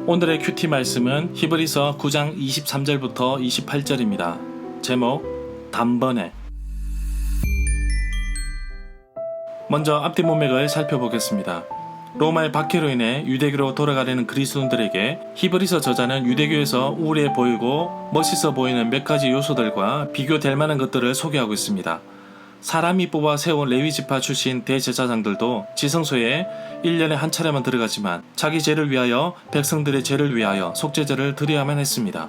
오늘의 큐티 말씀은 히브리서 9장 23절부터 28절입니다. 제목 단번에. 먼저 앞뒤 문맥을 살펴보겠습니다. 로마의 박해로 인해 유대교로 돌아가려는 그리스도인들에게 히브리서 저자는 유대교에서 우울해 보이고 멋있어 보이는 몇 가지 요소들과 비교될 만한 것들을 소개하고 있습니다. 사람이 뽑아 세운 레위지파 출신 대제사장들도 지성소에 1년에 한 차례만 들어가지만 자기 죄를 위하여 백성들의 죄를 위하여 속죄제를 드려야만 했습니다.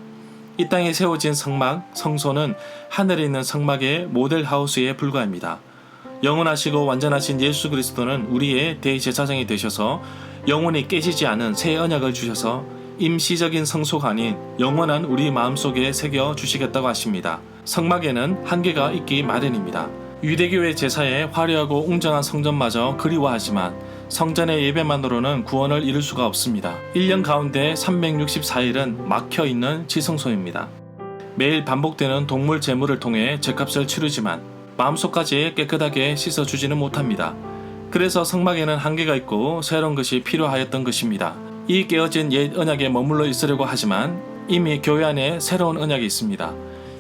이 땅에 세워진 성막, 성소는 하늘에 있는 성막의 모델하우스에 불과합니다. 영원하시고 완전하신 예수 그리스도는 우리의 대제사장이 되셔서 영원히 깨지지 않은 새 언약을 주셔서 임시적인 성소가 아닌 영원한 우리 마음속에 새겨 주시겠다고 하십니다. 성막에는 한계가 있기 마련입니다. 유대교의 제사에 화려하고 웅장한 성전마저 그리워하지만 성전의 예배만으로는 구원을 이룰 수가 없습니다. 1년 가운데 364일은 막혀있는 지성소입니다. 매일 반복되는 동물 제물을 통해 죄값을 치르지만 마음속까지 깨끗하게 씻어주지는 못합니다. 그래서 성막에는 한계가 있고 새로운 것이 필요하였던 것입니다. 이 깨어진 옛 언약에 머물러 있으려고 하지만 이미 교회 안에 새로운 언약이 있습니다.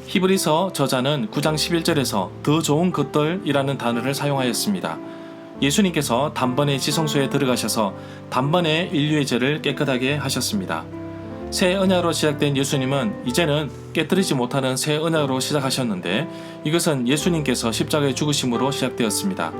히브리서 저자는 9장 11절에서 더 좋은 것들이라는 단어를 사용하였습니다. 예수님께서 단번에 지성소에 들어가셔서 단번에 인류의 죄를 깨끗하게 하셨습니다. 새 언약으로 시작된 예수님은 이제는 깨뜨리지 못하는 새 언약으로 시작하셨는데 이것은 예수님께서 십자가에 죽으심으로 시작되었습니다.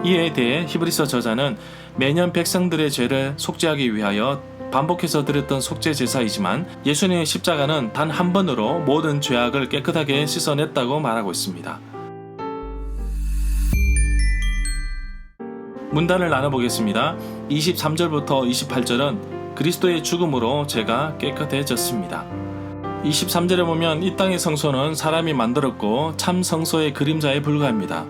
이에 대해 히브리서 저자는 매년 백성들의 죄를 속죄하기 위하여 반복해서 드렸던 속죄 제사이지만 예수님의 십자가는 단 한 번으로 모든 죄악을 깨끗하게 씻어냈다고 말하고 있습니다. 문단을 나눠보겠습니다. 23절부터 28절은 그리스도의 죽음으로 죄가 깨끗해졌습니다. 23절에 보면 이 땅의 성소는 사람이 만들었고 참 성소의 그림자에 불과합니다.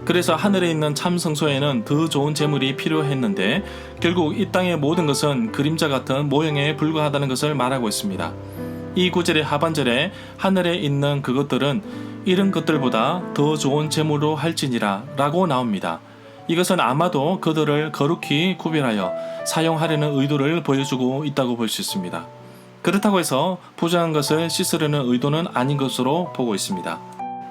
그래서 하늘에 있는 참 성소에는 더 좋은 제물이 필요했는데 결국 이 땅의 모든 것은 그림자 같은 모형에 불과하다는 것을 말하고 있습니다. 이 구절의 하반절에 하늘에 있는 그것들은 이런 것들보다 더 좋은 제물로 할지니라 라고 나옵니다. 이것은 아마도 그들을 거룩히 구별하여 사용하려는 의도를 보여주고 있다고 볼 수 있습니다. 그렇다고 해서 부정한 것을 씻으려는 의도는 아닌 것으로 보고 있습니다.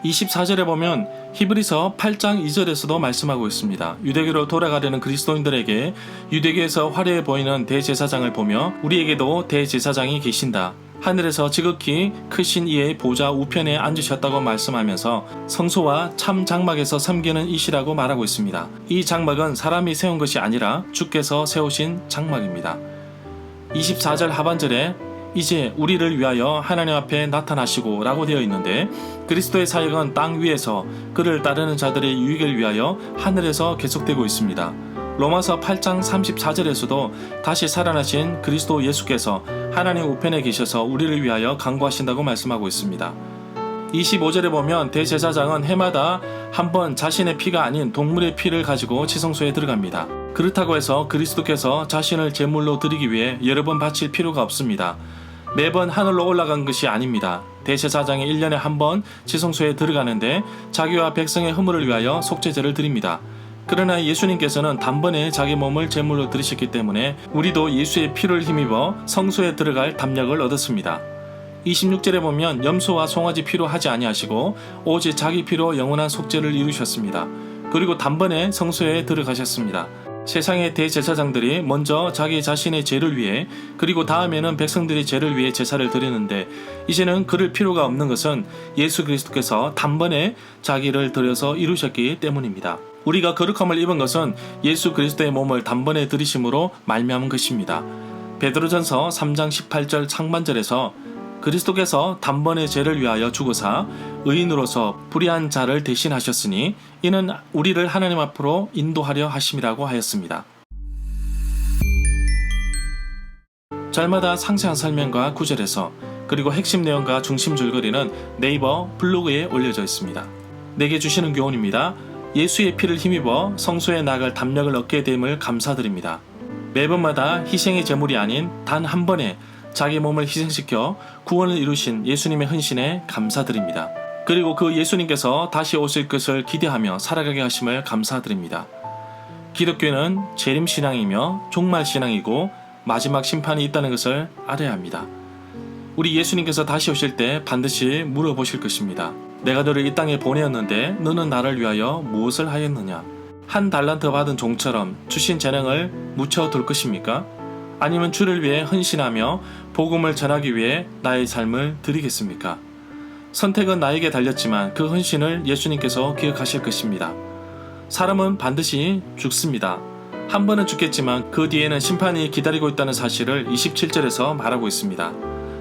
24절에 보면 히브리서 8장 2절에서도 말씀하고 있습니다. 유대교로 돌아가려는 그리스도인들에게 유대교에서 화려해 보이는 대제사장을 보며 우리에게도 대제사장이 계신다. 하늘에서 지극히 크신 이의 보좌 우편에 앉으셨다고 말씀하면서 성소와 참 장막에서 섬기는 이시라고 말하고 있습니다. 이 장막은 사람이 세운 것이 아니라 주께서 세우신 장막입니다. 24절 하반절에 이제 우리를 위하여 하나님 앞에 나타나시고 라고 되어 있는데 그리스도의 사역은 땅 위에서 그를 따르는 자들의 유익을 위하여 하늘에서 계속되고 있습니다. 로마서 8장 34절에서도 다시 살아나신 그리스도 예수께서 하나님 우편에 계셔서 우리를 위하여 간구하신다고 말씀하고 있습니다. 25절에 보면 대제사장은 해마다 한 번 자신의 피가 아닌 동물의 피를 가지고 지성소에 들어갑니다. 그렇다고 해서 그리스도께서 자신을 제물로 드리기 위해 여러 번 바칠 필요가 없습니다. 매번 하늘로 올라간 것이 아닙니다. 대제사장이 1년에 한 번 지성소에 들어가는데 자기와 백성의 허물을 위하여 속죄제를 드립니다. 그러나 예수님께서는 단번에 자기 몸을 제물로 드리셨기 때문에 우리도 예수의 피를 힘입어 성소에 들어갈 담력을 얻었습니다. 26절에 보면 염소와 송아지 피로 하지 아니하시고 오직 자기 피로 영원한 속죄를 이루셨습니다. 그리고 단번에 성소에 들어가셨습니다. 세상의 대제사장들이 먼저 자기 자신의 죄를 위해 그리고 다음에는 백성들의 죄를 위해 제사를 드리는데 이제는 그럴 필요가 없는 것은 예수 그리스도께서 단번에 자기를 드려서 이루셨기 때문입니다. 우리가 거룩함을 입은 것은 예수 그리스도의 몸을 단번에 드리심으로 말미암은 것입니다. 베드로전서 3장 18절 상반절에서 그리스도께서 단번에 죄를 위하여 죽으사 의인으로서 불의한 자를 대신하셨으니 이는 우리를 하나님 앞으로 인도하려 하심이라고 하였습니다. 절마다 상세한 설명과 구절에서 그리고 핵심 내용과 중심 줄거리는 네이버 블로그에 올려져 있습니다. 내게 주시는 교훈입니다. 예수의 피를 힘입어 성소에 나갈 담력을 얻게 됨을 감사드립니다. 매번마다 희생의 제물이 아닌 단 한 번에 자기 몸을 희생시켜 구원을 이루신 예수님의 헌신에 감사드립니다. 그리고 그 예수님께서 다시 오실 것을 기대하며 살아가게 하심을 감사드립니다. 기독교는 재림신앙이며 종말신앙이고 마지막 심판이 있다는 것을 알아야 합니다. 우리 예수님께서 다시 오실 때 반드시 물어보실 것입니다. 내가 너를 이 땅에 보내었는데 너는 나를 위하여 무엇을 하였느냐? 한 달란트 받은 종처럼 주신 재능을 묻혀둘 것입니까? 아니면 주를 위해 헌신하며 복음을 전하기 위해 나의 삶을 드리겠습니까? 선택은 나에게 달렸지만 그 헌신을 예수님께서 기억하실 것입니다. 사람은 반드시 죽습니다. 한 번은 죽겠지만 그 뒤에는 심판이 기다리고 있다는 사실을 27절에서 말하고 있습니다.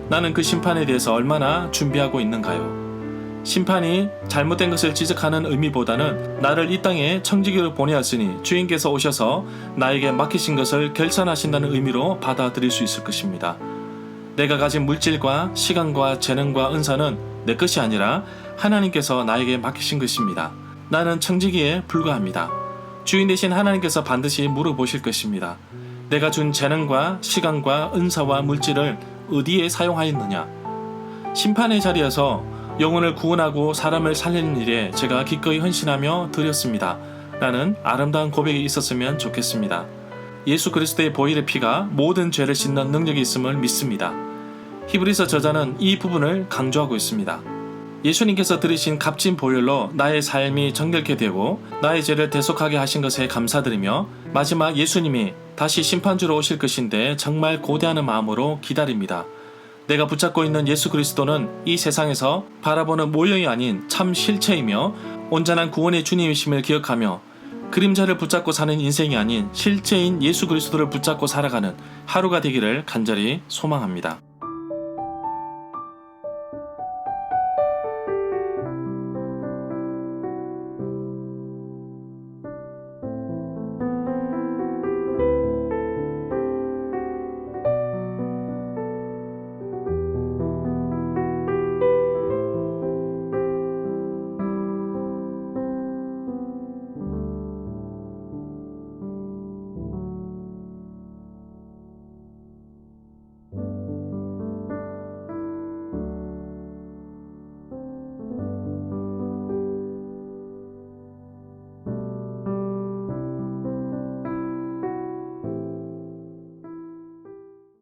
나는 그 심판에 대해서 얼마나 준비하고 있는가요? 심판이 잘못된 것을 지적하는 의미보다는 나를 이 땅에 청지기로 보내었으니 주인께서 오셔서 나에게 맡기신 것을 결산하신다는 의미로 받아들일 수 있을 것입니다. 내가 가진 물질과 시간과 재능과 은사는 내 것이 아니라 하나님께서 나에게 맡기신 것입니다. 나는 청지기에 불과합니다. 주인 되신 하나님께서 반드시 물어보실 것입니다. 내가 준 재능과 시간과 은사와 물질을 어디에 사용하였느냐? 심판의 자리에서 영혼을 구원하고 사람을 살리는 일에 제가 기꺼이 헌신하며 드렸습니다. 라는 아름다운 고백이 있었으면 좋겠습니다. 예수 그리스도의 보혈의 피가 모든 죄를 씻는 능력이 있음을 믿습니다. 히브리서 저자는 이 부분을 강조하고 있습니다. 예수님께서 들으신 값진 보혈로 나의 삶이 정결케 되고 나의 죄를 대속하게 하신 것에 감사드리며 마지막 예수님이 다시 심판주로 오실 것인데 정말 고대하는 마음으로 기다립니다. 내가 붙잡고 있는 예수 그리스도는 이 세상에서 바라보는 모형이 아닌 참 실체이며 온전한 구원의 주님이심을 기억하며 그림자를 붙잡고 사는 인생이 아닌 실제인 예수 그리스도를 붙잡고 살아가는 하루가 되기를 간절히 소망합니다.